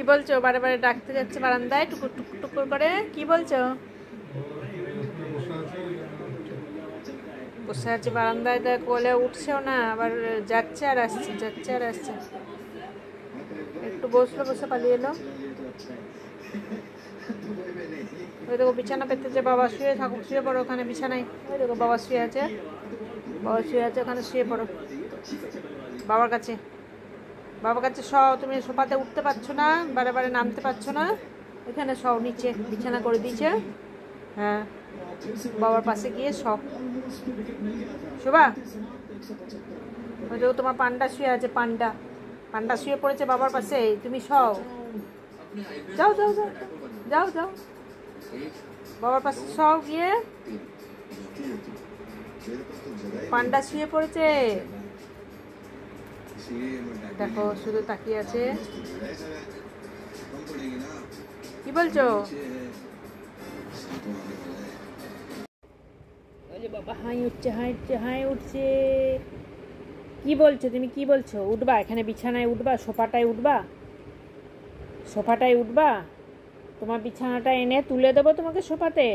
কি বলছো? বারে বারে ডাকতে যাচ্ছে বারান্দায় টুকুর টুকুর টুকুর করে। কি বলছো? বসে আছে বারান্দায়, কোলে উঠছেও না, আবার যাচ্ছে আর আসছে, যাচ্ছে আর আসছে। একটু বসলো, বসে পালিয়ে এলো। ওই দেখো বিছানা পেতেছে, বাবা শুয়ে থাকুক, শুয়ে পড়ো ওখানে বিছানায়। ওই দেখো বাবা শুয়ে আছে, বাবা শুয়ে আছে ওখানে, শুয়ে পড়ো বাবার কাছে। বাবার কাছে সব, তুমি সোফাতে উঠতে পারছো না, বারে বারে নামতে পারছো না, এখানে সব নিচে বিছানা করে দিয়েছে। হ্যাঁ, বাবার পাশে গিয়ে সব শোভা। ওই দেখো তোমার পান্ডা শুয়ে আছে, পান্ডা পান্ডা শুয়ে পড়েছে বাবার পাশে, তুমি সব যাও যাও যাও যাও যাও বাবার পাশে সব গিয়ে। পান্ডা শুয়ে পড়েছে, দেখো শুধু তাকিয়ে আছে। কি বলছো? বাবা হাই উঠছে, হাই উঠছে, হাই উঠছে। কি বলছো তুমি? কি বলছো? উঠবা এখানে বিছানায়, উঠবা সোফাটায়, উঠবা সোফাটায় উঠবা। তোমার বিছানাটা এনে তুলে দেবো তোমাকে সোফাতে।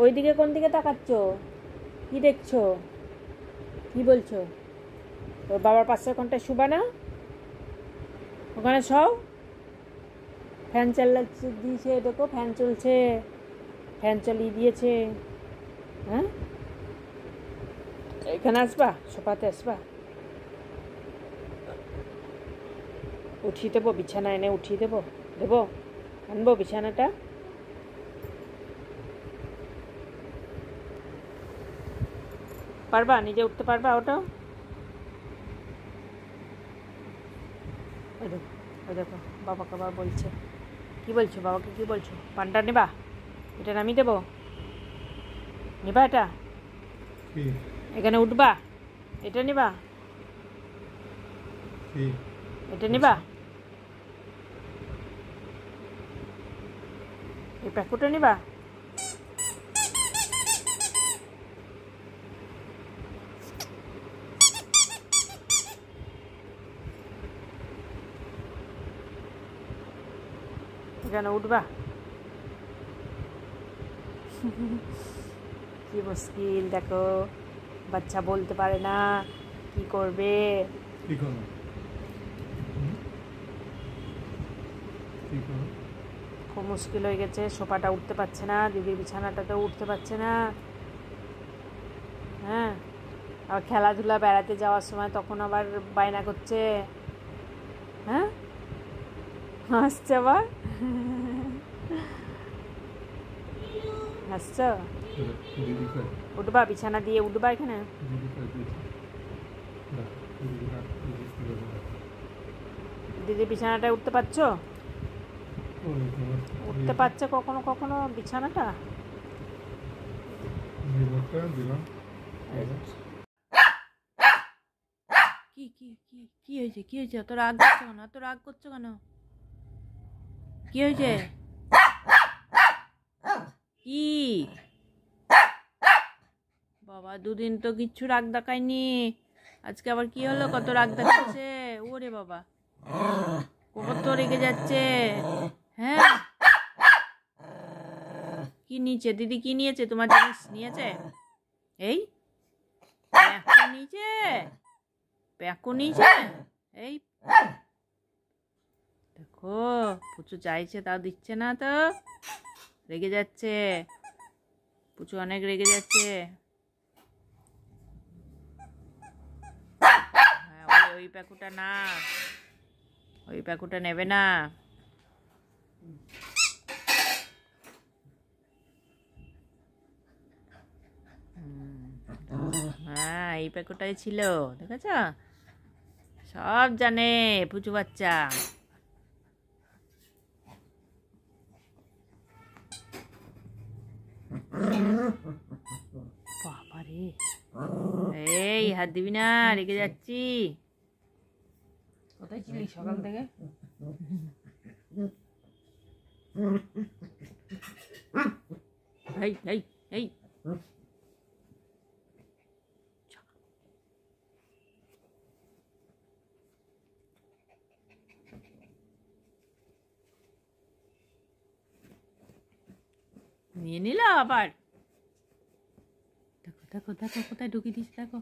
ওইদিকে কোন দিকে তাকাচ্ছ? কি দেখছো? কি বলছো? তোর বাবার পাশে কোনটায় শুবা না? ওখানে সব ফ্যান চালাচ্ছে দিয়েছে, দেখো ফ্যান চলছে, ফ্যান চালিয়ে দিয়েছে। হ্যাঁ, এখানে আসবা, সোফাতে আসবা। উঠিয়ে দেবো বিছানা, এনে উঠিয়ে দেবো, দেবো আনবো বিছানাটা। পারবা? নিজে উঠতে পারবা? ওটাও ওই দেখো, ওই দেখো বাবাকে আবার বলছে। কি বলছো? বাবাকে কি বলছো? পানটা নেবা? এটা নামিয়ে দেবো? নেবা এটা? এখানে উঠবা? এটা নেবা? এটা নেবা? এই প্যাকুটা নেবা? এখানে উঠবা? কি মুশকিল দেখো, বাচ্চা বলতে পারে না, কি করবে? খুব মুশকিল হয়ে গেছে, সোফাটা উঠতে পারছে না, দিদির বিছানাটাতেও উঠতে পারছে না। হ্যাঁ, আবার খেলাধুলা বেড়াতে যাওয়ার সময় তখন আবার বায়না করছে। হ্যাঁ, হাসছে আবার, হাসছ? উঠবা বিছানা দিয়ে, উঠবা এখানে। দিদি বিছানাটায় উঠতে পারছো? উঠতে পারছে কখনো কখনো বিছানাটা। কি কি কি কি হয়েছে? কি হয়েছে? এত রাগ করছো কেন? এত রাগ করছো কেন? কি হয়েছে? কি বাবা, দুদিন তো কিচ্ছু রাগ দেখায়নি, আজকে আবার কি হলো? কত রাগ দেখাচ্ছে। ওরে বাবা, কত রেগে যাচ্ছে। হ্যাঁ, কি নিয়েছে দিদি? কি নিয়েছে? তোমার জিনিস নিয়েছে? এই প্যাকু নিয়েছে, প্যাকু নিয়েছে। এই দেখো, পুচু চাইছে তাও দিচ্ছে না তো, রেগে যাচ্ছে পুচু, অনেক রেগে যাচ্ছে। হ্যাঁ, ওই প্যাকুটা না, ওই প্যাকুটা নেবে না। হ্যাঁ, এই প্যাকুটাই ছিল, দেখেছ? সব জানে পুচু বাচ্চা। বাবারে, এই হাত দিবি না, রেগে যাচ্ছি। কোথায় ছিলি সকাল থেকে? এই এই এই নিয়ে নিল আবার। দেখো দেখো দেখো কোথায় ঢুকিয়ে দিস, দেখো।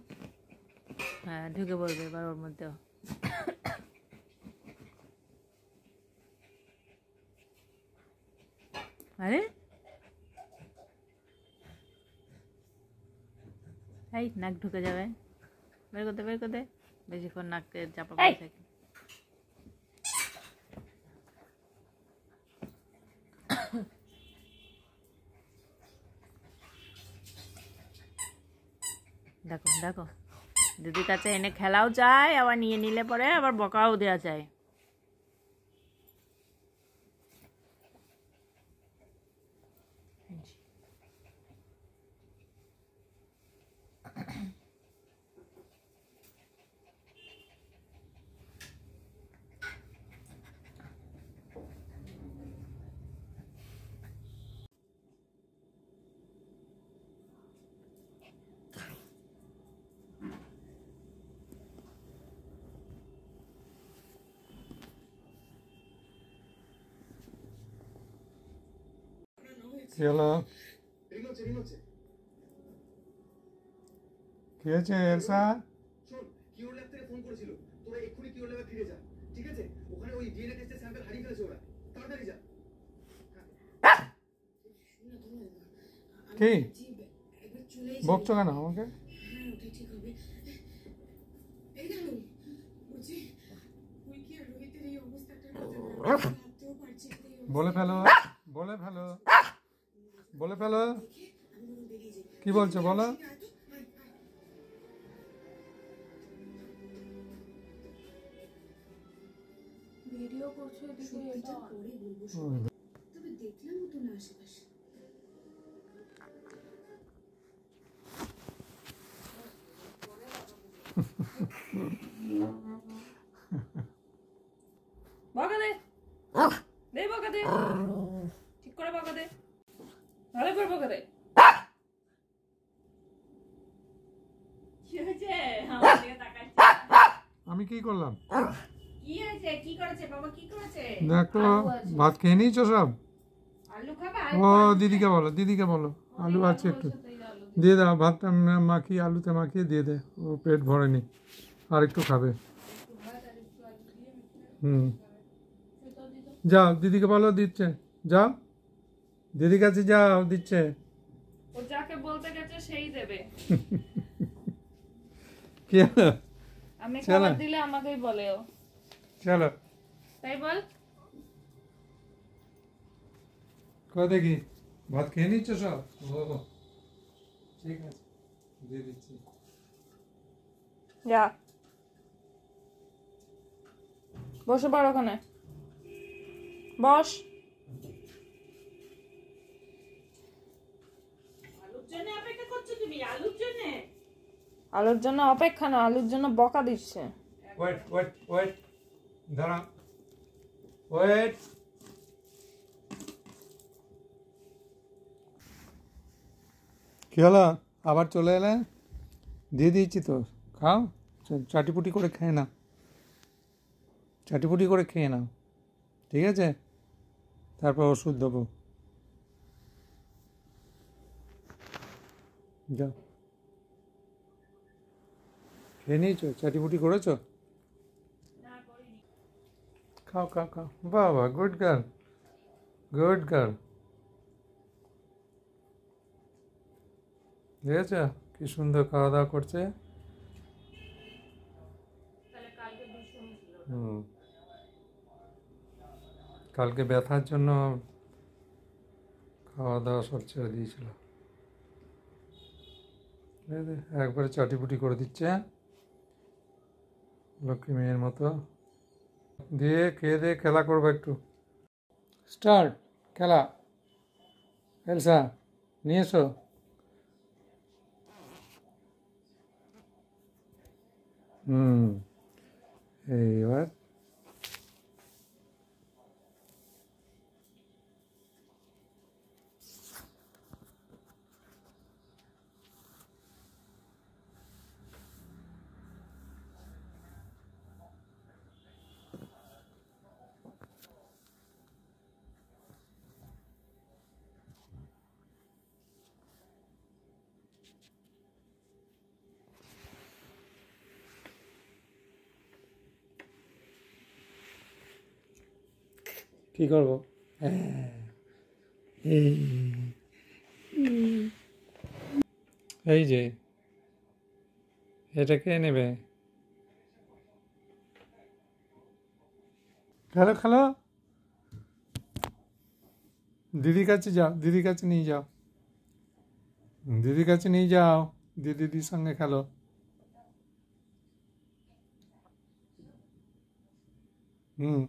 হ্যাঁ ঢুকে পড়বে এবার ওর মধ্যেও। আরে এই নাক ঢুকে যাবে, বের করতে বের করতে, বেশিক্ষণ নাককে চাপা পড়ে থাকে। দেখো দেখো দিদির কাছে এনে খেলাও চায়, আবার নিয়ে নিলে পরে আবার বকাও দেওয়া যায়। কি হলো? কি হয়েছে এলসা? শোন, কিওর ল্যাব থেকে ফোন করেছিল, তোরা এক্ষুনি কিওর ল্যাবে ফিরে যা, ঠিক আছে? ওখানে ওই ডিএনএ টেস্টের স্যাম্পল হারিয়ে ফেলেছে ওরা, তাড়াতাড়ি যা। কি বকছো কেন আমাকে? বলে ফেলো, বলে ফেলো, বলে ফেলো। কি বলছো বলো? ভিডিও করছো এদিকে, এটা পরে বলবো। তবে দেখলাম তো না আশেপাশে। বকা দে, দে বকা দে, ঠিক করে বকা দে, ভালো করে বকা দে। কি হয়েছে? আমার দিকে তাকাচ্ছে। আমি কি করলাম? কি হয়েছে? কি করেছে বাবা? কি করেছে? দেখো ভাত খেয়ে নিয়েছো সব? আলু খাবা? ও দিদিকে বলো, দিদিকে বলো আলু আছে একটু দিয়ে দাও, ভাতটা মাখিয়ে আলুতে মাখিয়ে দিয়ে দে, ও পেট ভরেনি আর একটু খাবে। যাও দিদিকে বলো দিচ্ছে, যাও দিদির কাছে যাও, দিচ্ছে। ও যাকে বলতে গেছে সেই দেবে। কি হলো? আমি খাবার দিলে আমাকেই বলে ও। চলো তাই বল। কই দেখি ভাত খেয়ে নিচ্ছ সব? ও ঠিক আছে দিয়ে দিচ্ছি। যা বসে পড় ওখানে, বস। আলুর জন্য অপেক্ষা করছো তুমি? আলুর জন্য? আলুর জন্য অপেক্ষা না, আলুর জন্য বকা দিচ্ছে। ওয়েট ওয়েট ওয়েট, দাঁড়া, ওয়েট। কি হলো আবার চলে এলে? দিয়ে দিয়েছি তো, খাও, চাটিপুটি করে খেয়ে নাও, চাটিপুটি করে খেয়ে নাও, ঠিক আছে? তারপর ওষুধ দেবো, যাও। খেয়ে নিয়েছো? চাটিপুটি করেছো? খাও খাও খাও, বাবা গুড গার্ল, গুড গার্ল। দেখেছ কি সুন্দর খাওয়া দাওয়া করছে। কালকে ব্যথার জন্য খাওয়া দাওয়া সব ছেড়ে দিয়েছিল, একবারে চাটিপুটি করে দিচ্ছে লক্ষ্মী মেয়ের মতো। দিয়ে খেয়ে দিয়ে খেলা করবো একটু। স্টার্ট খেলা। এলসা নিয়ে এসো। এইবার কি করবো? এই যে এটা কে নেবে? খেলো খেলো, দিদির কাছে যাও, দিদির কাছে নিয়ে যাও, দিদির কাছে নিয়ে যাও, দিদির সঙ্গে খেলো। হুম।